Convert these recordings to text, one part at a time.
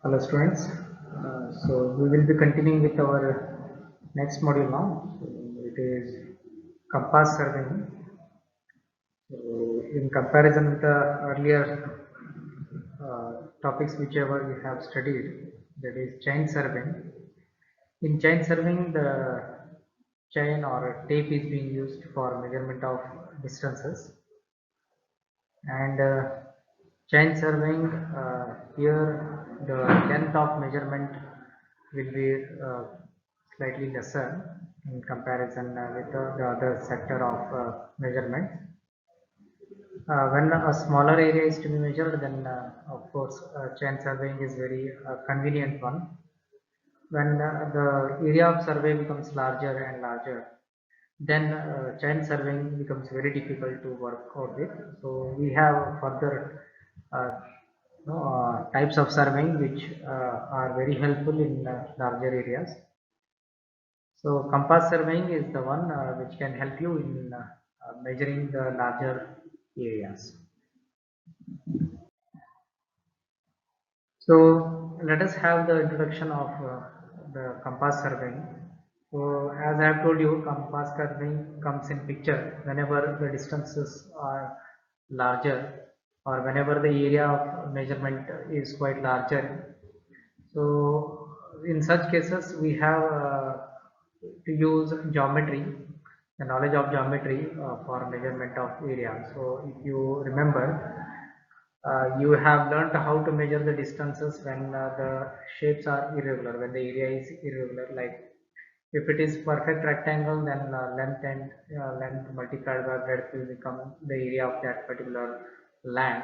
Hello students. So we will be continuing with our next module now. So it is compass surveying. So in comparison with the earlier topics whichever we have studied, that is chain surveying. In chain surveying, the chain or tape is being used for measurement of distances, and chain surveying, here the length of measurement will be slightly lesser in comparison with the other sector of measurement. When a smaller area is to be measured, then of course chain surveying is very convenient one. When the area of survey becomes larger and larger, then chain surveying becomes very difficult to work out with. So we have further uh, types of surveying which are very helpful in larger areas. So compass surveying is the one which can help you in measuring the larger areas. So let us have the introduction of the compass surveying. So as I have told you, compass surveying comes in picture whenever the distances are larger or whenever the area of measurement is quite larger. So in such cases we have to use geometry, the knowledge of geometry for measurement of area. So if you remember, you have learnt how to measure the distances when the shapes are irregular, when the area is irregular. Like if it is perfect rectangle, then length and length multiplied by breadth will become the area of that particular land.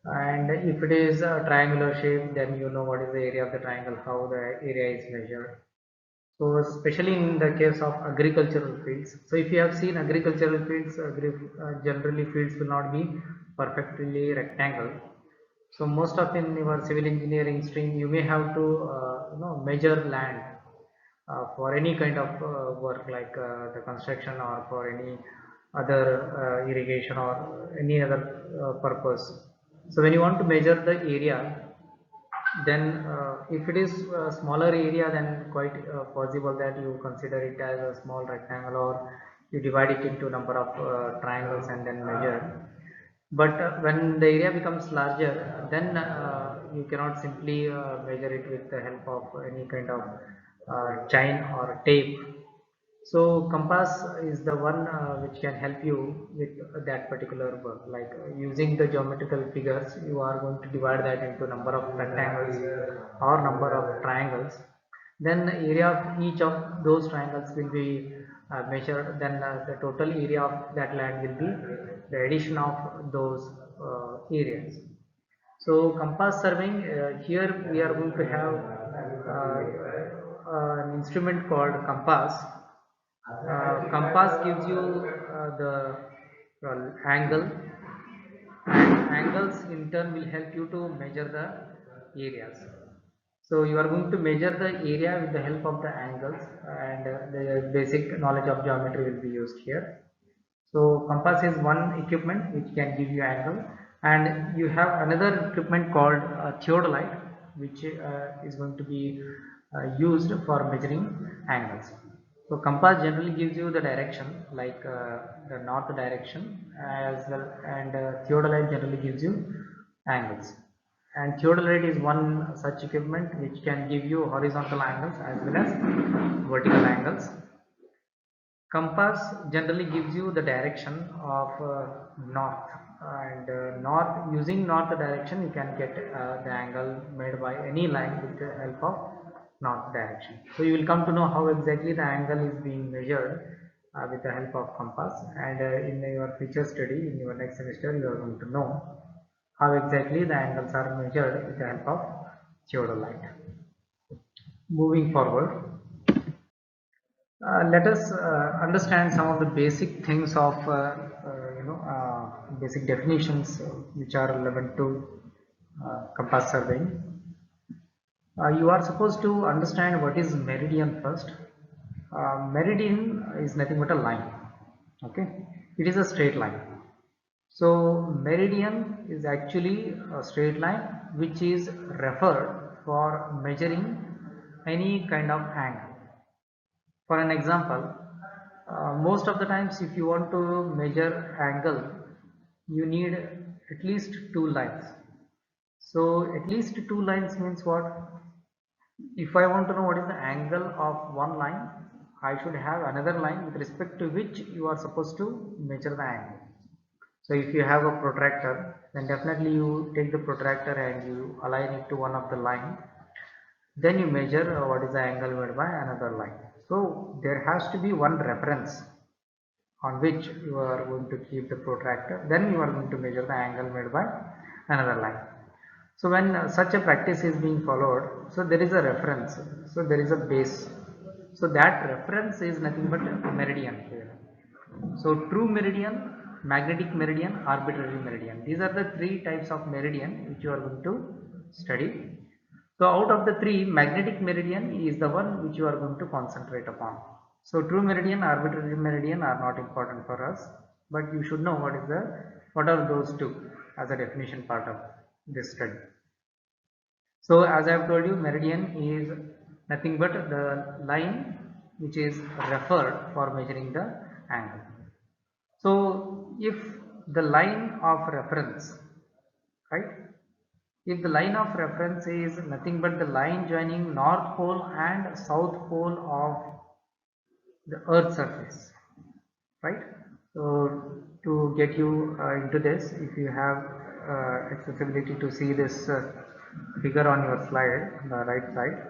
And if it is a triangular shape, then you know what is the area of the triangle, how the area is measured. So especially in the case of agricultural fields. So if you have seen agricultural fields, generally fields will not be perfectly rectangle. So most of in your civil engineering stream, you may have to measure land for any kind of work like the construction or for any other irrigation or any other purpose. So when you want to measure the area, then if it is a smaller area, then quite possible that you consider it as a small rectangle or you divide it into number of triangles and then measure. But when the area becomes larger, then you cannot simply measure it with the help of any kind of chain or tape. So compass is the one which can help you with that particular work. Like using the geometrical figures, you are going to divide that into number of rectangles or number of triangles. Then the area of each of those triangles will be measured. Then the total area of that land will be the addition of those areas. So compass surveying, here we are going to have an instrument called compass. Compass gives you the angle, and angles in turn will help you to measure the areas. So you are going to measure the area with the help of the angles, and the basic knowledge of geometry will be used here. So compass is one equipment which can give you angle, and you have another equipment called theodolite, which is going to be used for measuring angles. So compass generally gives you the direction, like the north direction as well, and theodolite generally gives you angles. And theodolite is one such equipment which can give you horizontal angles as well as vertical angles. Compass generally gives you the direction of north, and north, using north direction you can get the angle made by any line with the help of north direction. So you will come to know how exactly the angle is being measured with the help of compass, and in your future study in your next semester you are going to know how exactly the angles are measured with the help of theodolite. Moving forward, let us understand some of the basic things of basic definitions which are relevant to compass surveying. You are supposed to understand what is meridian first. Meridian is nothing but a line. Okay, it is a straight line. So meridian is actually a straight line which is referred for measuring any kind of angle. For an example, most of the times if you want to measure angle, you need at least two lines. So at least two lines means what? If I want to know what is the angle of one line, I should have another line with respect to which you are supposed to measure the angle. So if you have a protractor, then definitely you take the protractor and you align it to one of the line. Then you measure what is the angle made by another line. So there has to be one reference on which you are going to keep the protractor. Then you are going to measure the angle made by another line. So when such a practice is being followed, so there is a reference, so there is a base. So that reference is nothing but meridian here. So true meridian, magnetic meridian, arbitrary meridian. These are the three types of meridian which you are going to study. So out of the three, magnetic meridian is the one which you are going to concentrate upon. So true meridian, arbitrary meridian are not important for us, but you should know what are those two as a definition part of this study. So as I have told you, meridian is nothing but the line which is referred for measuring the angle. So if the line of reference, right? If the line of reference is nothing but the line joining north pole and south pole of the earth surface, right? So to get you into this, if you have accessibility to see this figure on your slide on the right side,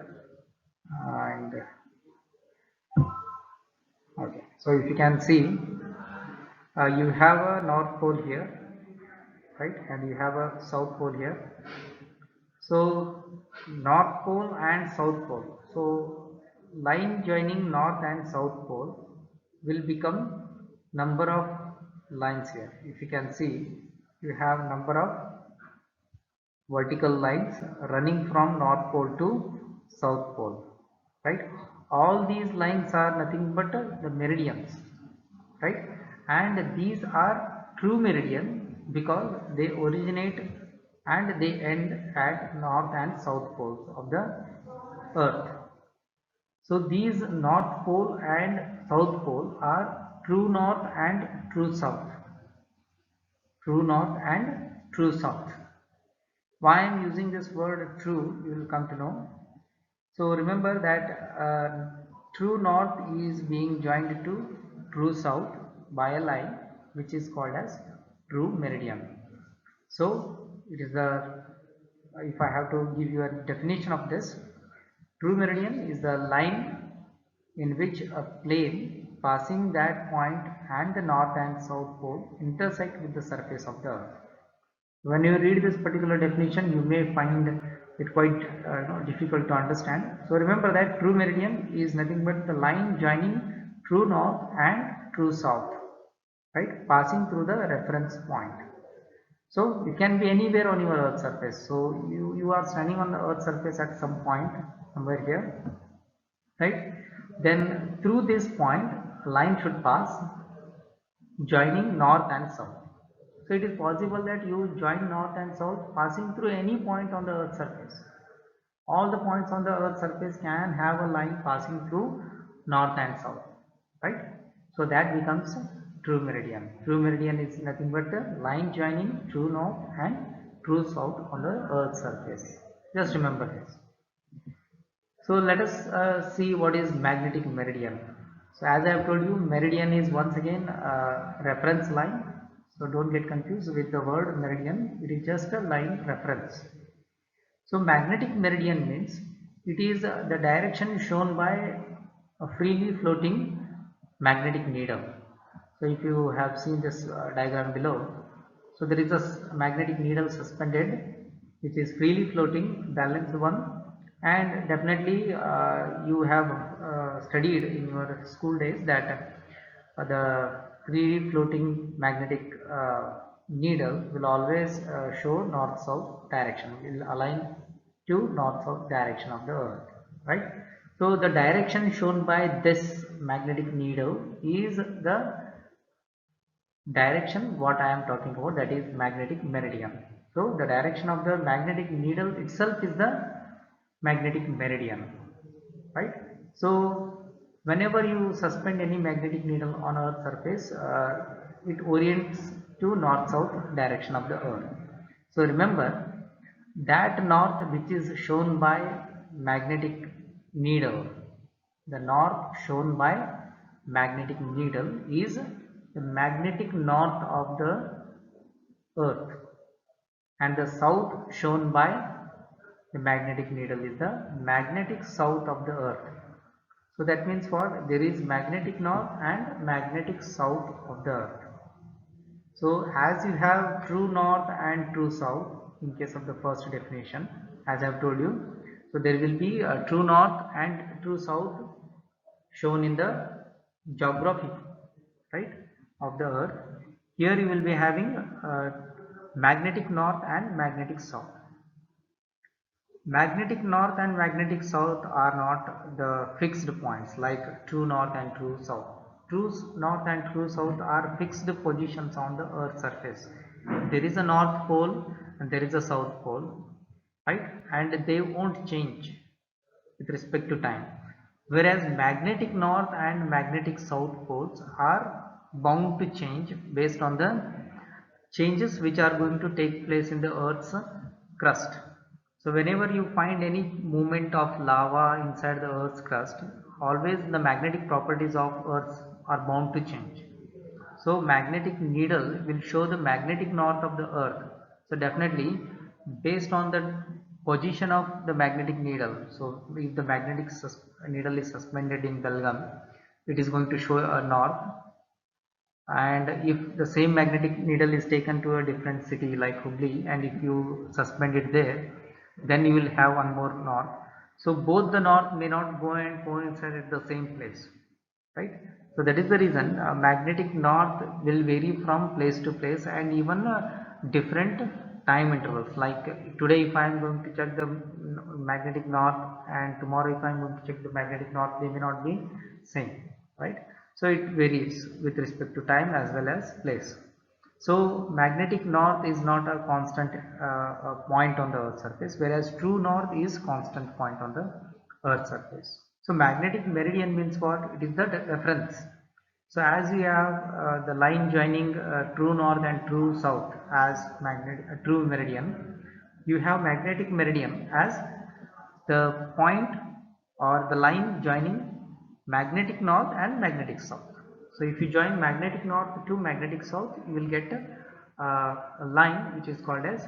and okay, so if you can see, you have a north pole here, right, and you have a south pole here. So north pole and south pole, so line joining north and south pole will become number of lines here. If you can see, you have number of vertical lines running from north pole to south pole, right? All these lines are nothing but the meridians, right? And these are true meridian because they originate and they end at north and south poles of the earth. So these north pole and south pole are true north and true south, true north and true south. Why I am using this word true, you will come to know. So remember that true north is being joined to true south by a line which is called as true meridian. So it is the, if I have to give you a definition of this, true meridian is the line in which a plane passing that point and the north and south pole intersect with the surface of the earth. When you read this particular definition, you may find it quite difficult to understand. So remember that true meridian is nothing but the line joining true north and true south, right, passing through the reference point. So it can be anywhere on your earth surface. So you are standing on the earth surface at some point somewhere here, right? Then through this point, a line should pass joining north and south. So it is possible that you join north and south passing through any point on the earth surface. All the points on the earth surface can have a line passing through north and south, right? So that becomes true meridian. True meridian is nothing but a line joining true north and true south on the earth surface. Just remember this. So let us see what is magnetic meridian. So as I have told you, meridian is once again a reference line. So don't get confused with the word meridian. It is just a line reference. So magnetic meridian means it is the direction shown by a freely floating magnetic needle. So if you have seen this diagram below, so there is a magnetic needle suspended which is freely floating, balanced one, and definitely you have studied in your school days that the free floating magnetic needle will always show north-south direction, will align to north-south direction of the earth, right? So the direction shown by this magnetic needle is the direction what I am talking about, that is magnetic meridian. So the direction of the magnetic needle itself is the magnetic meridian, right? So whenever you suspend any magnetic needle on Earth's surface, it orients to north-south direction of the Earth. So remember that north which is shown by magnetic needle, the north shown by magnetic needle is the magnetic north of the Earth, and the south shown by the magnetic needle is the magnetic south of the Earth. So that means what? There is magnetic north and magnetic south of the Earth. So as you have true north and true south in case of the first definition, as I have told you, so there will be a true north and true south shown in the geography, right, of the Earth. Here you will be having magnetic north and magnetic south. Magnetic north and magnetic south are not the fixed points like true north and true south. True north and true south are fixed positions on the Earth's surface. There is a north pole and there is a south pole, right? And they won't change with respect to time. Whereas magnetic north and magnetic south poles are bound to change based on the changes which are going to take place in the Earth's crust. So whenever you find any movement of lava inside the Earth's crust, always the magnetic properties of Earth are bound to change. So magnetic needle will show the magnetic north of the Earth. So definitely based on the position of the magnetic needle. So if the magnetic needle is suspended in Belgaum, it is going to show a north, and if the same magnetic needle is taken to a different city like Hubli, and if you suspend it there, then you will have one more north. So both the north may not go and coincide at the same place, right? So that is the reason magnetic north will vary from place to place, and even different time intervals. Like today if I am going to check the magnetic north, and tomorrow if I am going to check the magnetic north, they may not be same, right? So it varies with respect to time as well as place. So magnetic north is not a constant point on the Earth's surface, whereas true north is constant point on the Earth's surface. So magnetic meridian means what? It is the reference. So as we have the line joining true north and true south as true meridian, you have magnetic meridian as the point or the line joining magnetic north and magnetic south. So if you join magnetic north to magnetic south, you will get a line which is called as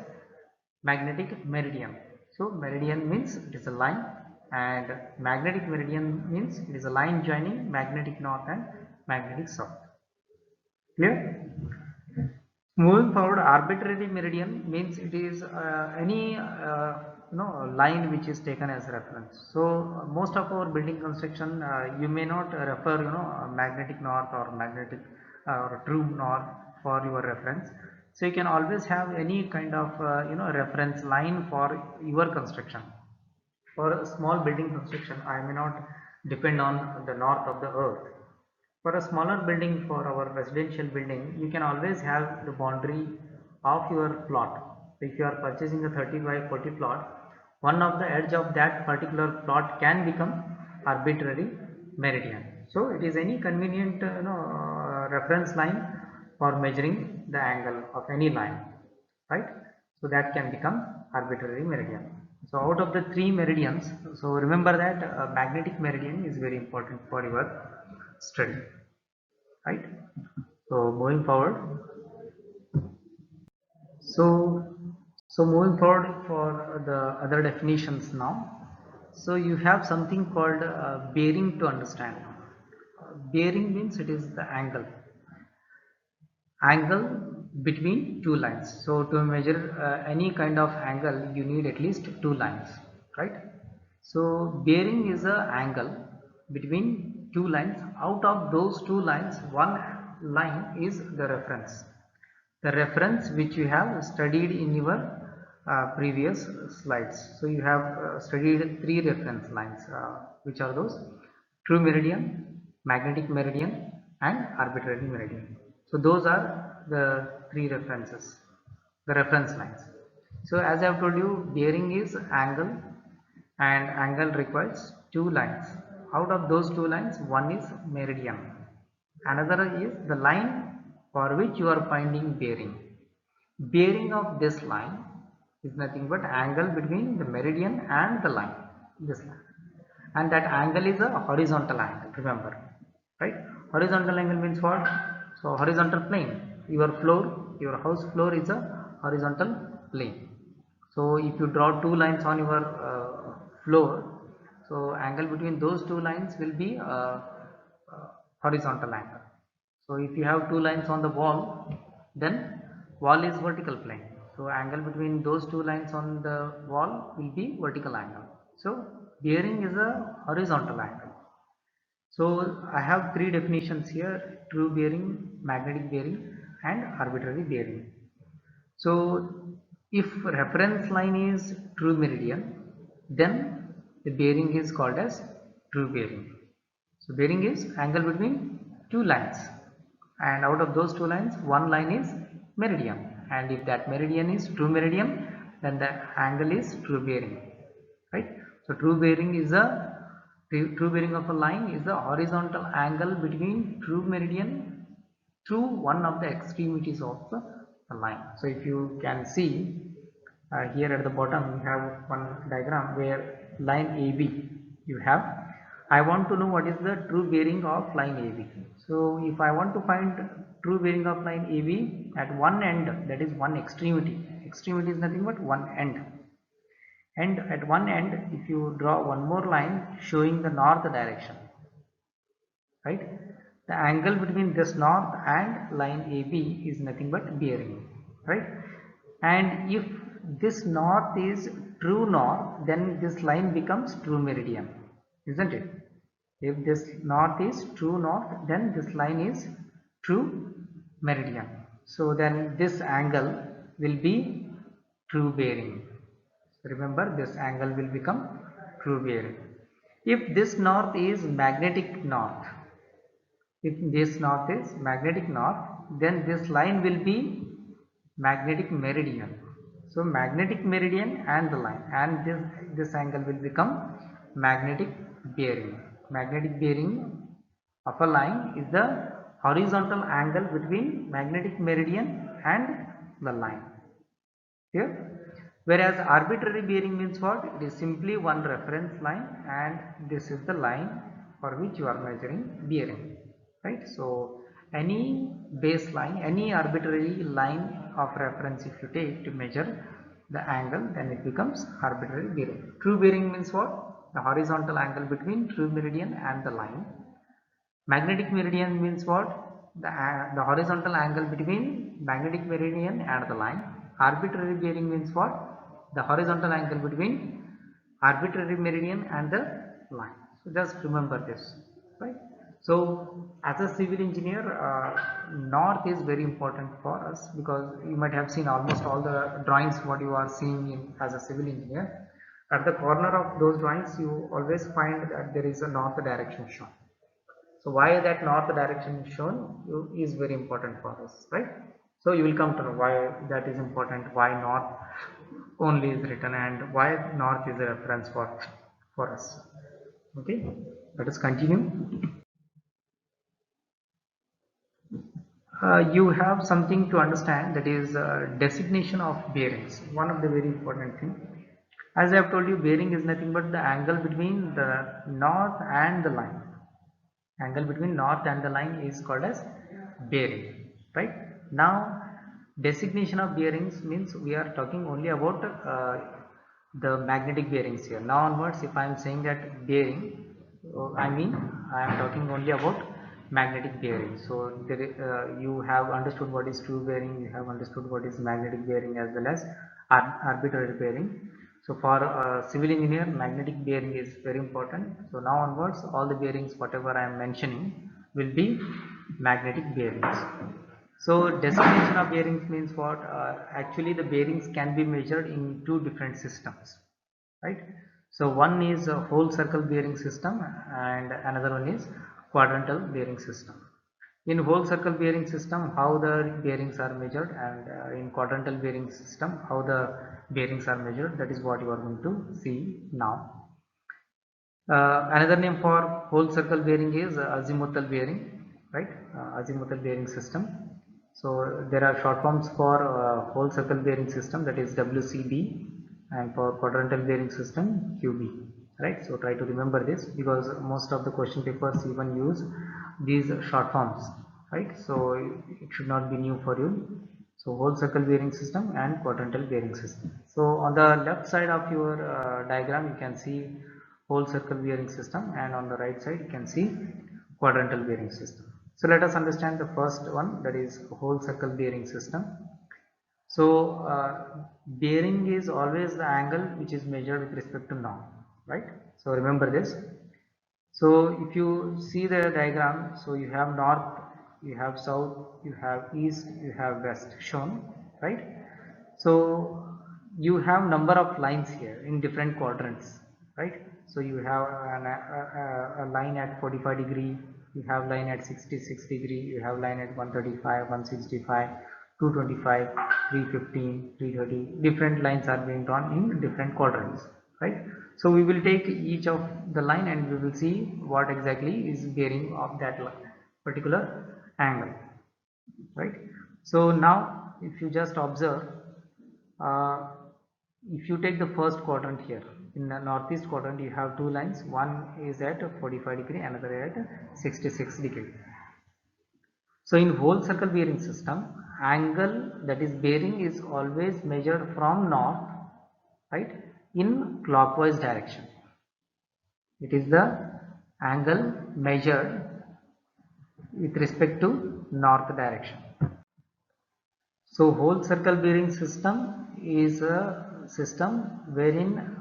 magnetic meridian. So meridian means it is a line, and magnetic meridian means it is a line joining magnetic north and magnetic south. Clear? Moving forward, arbitrary meridian means it is any line which is taken as reference. So most of our building construction, you may not refer magnetic north or magnetic or true north for your reference. So you can always have any kind of reference line for your construction. For a small building construction, I may not depend on the north of the Earth. For a smaller building, for our residential building, you can always have the boundary of your plot. If you are purchasing a 30 by 40 plot, one of the edge of that particular plot can become arbitrary meridian. So it is any convenient reference line for measuring the angle of any line, right? So that can become arbitrary meridian. So out of the three meridians, so remember that magnetic meridian is very important for your study, right? So moving forward, so moving forward for the other definitions now. So you have something called bearing to understand. Bearing means it is the angle between two lines. So to measure any kind of angle, you need at least two lines, right? So bearing is a angle between two lines. Out of those two lines, one line is the reference. The reference which you have studied in your previous slides. So you have studied three reference lines, which are those: true meridian, magnetic meridian, and arbitrary meridian. So those are the three references, the reference lines. So as I have told you, bearing is angle, and angle requires two lines. Out of those two lines, one is meridian, another is the line for which you are finding bearing. Bearing of this line is nothing but angle between the meridian and the line, this line, and that angle is a horizontal angle, remember, right? Horizontal angle means what? So horizontal plane, your floor, your house floor is a horizontal plane. So if you draw two lines on your floor, so angle between those two lines will be horizontal angle. So if you have two lines on the wall, then wall is vertical plane, so angle between those two lines on the wall will be vertical angle. So bearing is a horizontal angle. So I have three definitions here: true bearing, magnetic bearing, and arbitrary bearing. So if reference line is true meridian, then the bearing is called as true bearing. So bearing is angle between two lines, and out of those two lines, one line is meridian, and if that meridian is true meridian, then the angle is true bearing, right? So true bearing is a true bearing of a line is the horizontal angle between true meridian through one of the extremities of the line. So if you can see here at the bottom, we have one diagram where line AB you have. I want to know what is the true bearing of line AB. So if I want to find true bearing of line AB at one end, that is one extremity. Extremity is nothing but one end. And at one end, if you draw one more line showing the north direction, right? The angle between this north and line AB is nothing but bearing, right? And if this north is true north, then this line becomes true meridian, isn't it? If this north is true north, then this line is true meridian. So then this angle will be true bearing. Remember, this angle will become true bearing. If this north is magnetic north, if this north is magnetic north, then this line will be magnetic meridian. So magnetic meridian and the line, and this angle will become magnetic bearing. Magnetic bearing of a line is the horizontal angle between magnetic meridian and the line here. Whereas arbitrary bearing means what? It is simply one reference line, and this is the line for which you are measuring bearing, right? So any baseline, any arbitrary line of reference, if you take to measure the angle, then it becomes arbitrary bearing. True bearing means what? The horizontal angle between true meridian and the line. Magnetic meridian means what? The horizontal angle between magnetic meridian and the line. Arbitrary bearing means what? The horizontal angle between arbitrary meridian and the line. So just remember this, right? So as a civil engineer, north is very important for us, because you might have seen almost all the drawings what you are seeing as a civil engineer. At the corner of those drawings, you always find that there is a north direction shown. So why that north direction is shown is very important for us, right? So you will come to know why that is important, why north only is written, and why north is a reference for us. Okay, let us continue. You have something to understand, that is designation of bearings, one of the very important thing. As I have told you, bearing is nothing but the angle between the north and the line. Angle between north and the line is called as bearing, right? Now designation of bearings means we are talking only about the magnetic bearings here. Now onwards, if I am saying that bearing, I mean I am talking only about magnetic bearing. So there, you have understood what is true bearing, you have understood what is magnetic bearing as well as arbitrary bearing. So for a civil engineer, magnetic bearing is very important. So now onwards, all the bearings whatever I am mentioning will be magnetic bearings. So designation of bearings means what? Actually the bearings can be measured in two different systems, right? So one is a whole circle bearing system, and another one is quadrantal bearing system. In whole circle bearing system, how the bearings are measured, and in quadrantal bearing system, how the bearings are measured, that is what you are going to see now. Another name for whole circle bearing is azimuthal bearing, right? Azimuthal bearing system. So there are short forms for whole circle bearing system, that is WCB, and for quadrantal bearing system, QB, right? So try to remember this, because most of the question papers even use these short forms, right? So it should not be new for you. So whole circle bearing system and quadrantal bearing system. So on the left side of your diagram, you can see whole circle bearing system, and on the right side you can see quadrantal bearing system. So let us understand the first one, that is whole circle bearing system. So bearing is always the angle which is measured with respect to north, right? So remember this. So if you see the diagram, so you have north, you have south, you have east, you have west shown, right? So you have number of lines here in different quadrants, right? So you have a line at 45 degree, you have line at 66 degree, you have line at 135, 165, 225, 315, 330. Different lines are being drawn in different quadrants, right? So we will take each of the line and we will see what exactly is bearing of that particular angle, right? So now if you just observe, uh, if you take the first quadrant here, in the northeast quadrant you have two lines, one is at 45 degree, another at 66 degree. So in whole circle bearing system, angle that is bearing is always measured from north, right, in clockwise direction. It is the angle measured with respect to north direction. So whole circle bearing system is a system wherein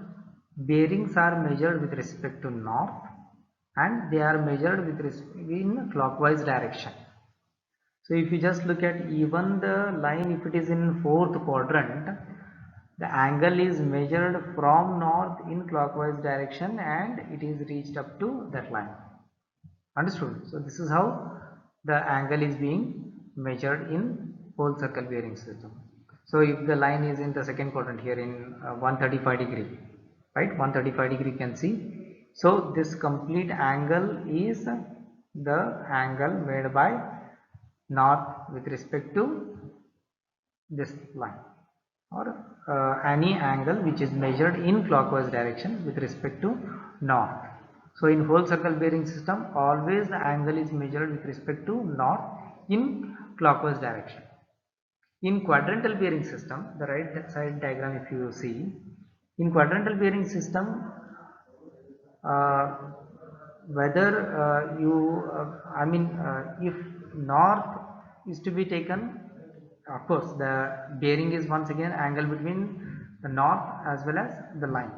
bearings are measured with respect to north, and they are measured with in clockwise direction. So if you just look at even the line, if it is in fourth quadrant, the angle is measured from north in clockwise direction and it is reached up to that line. Understood? So this is how the angle is being measured in whole circle bearing system. So if the line is in the second quadrant here in 135 degree, right, 135 degree you can see. So this complete angle is the angle made by north with respect to this line, or any angle which is measured in clockwise direction with respect to north. So in whole circle bearing system, always the angle is measured with respect to north in clockwise direction. In quadrantal bearing system, the right side diagram if you see, in quadrantal bearing system, uh, whether if north is to be taken, of course the bearing is once again angle between the north as well as the line.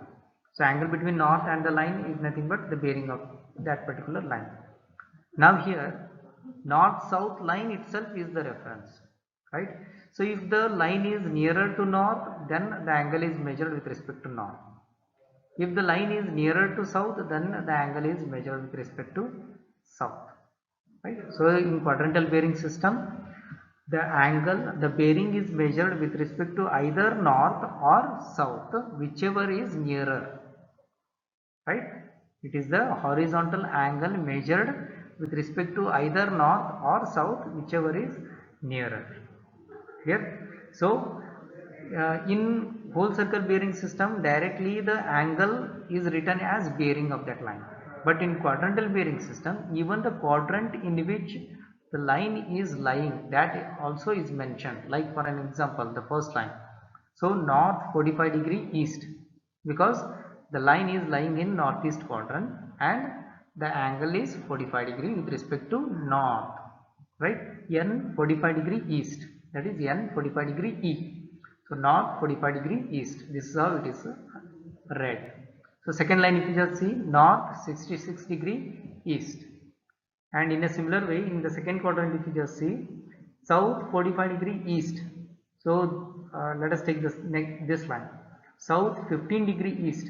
So angle between north and the line is nothing but the bearing of that particular line. Now here north south line itself is the reference, right? So if the line is nearer to north, then the angle is measured with respect to north. If the line is nearer to south, then the angle is measured with respect to south, right? So in quadrantal bearing system, the angle, the bearing is measured with respect to either north or south, whichever is nearer, right? It is the horizontal angle measured with respect to either north or south, whichever is nearer. Here, so in whole circle bearing system, directly the angle is written as bearing of that line. But in quadrantal bearing system, even the quadrant in which the line is lying, that also is mentioned. Like for an example, the first line. So north 45 degree east, because the line is lying in northeast quadrant and the angle is 45 degree with respect to north, right? N 45 degree east, that is N 45 degree E. So north 45 degree east, this is how it is read. So second line, if you just see, north 66 degree east, and in a similar way in the second quadrant, if you just see, south 45 degree east. So let us take this line, south 15 degree east.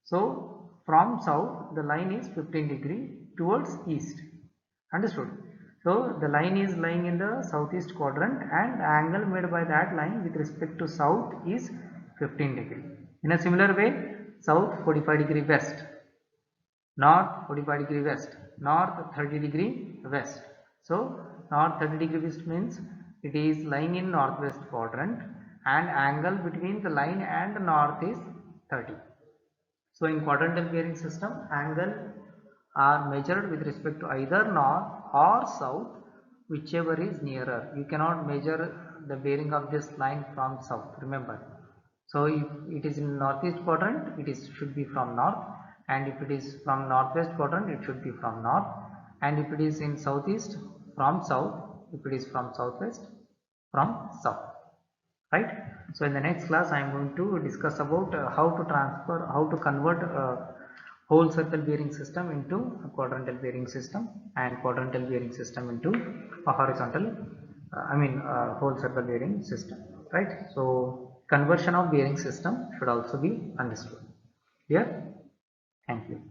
So from south the line is 15 degree towards east. Understood? So the line is lying in the southeast quadrant and the angle made by that line with respect to south is 15 degree. In a similar way, south 45 degree west, north 45 degree west, north 30 degree west. So north 30 degree west means it is lying in northwest quadrant and angle between the line and the north is 30. So in quadrantal bearing system, angle are measured with respect to either north or south, whichever is nearer. You cannot measure the bearing of this line from south, remember. So if it is in northeast quadrant, it is should be from north, and if it is from northwest quadrant, it should be from north, and if it is in southeast, from south, if it is from southwest, from south, right? So in the next class I am going to discuss about how to convert whole circle bearing system into a quadrantal bearing system and quadrantal bearing system into a horizontal whole circle bearing system, right? So conversion of bearing system should also be understood here. Thank you.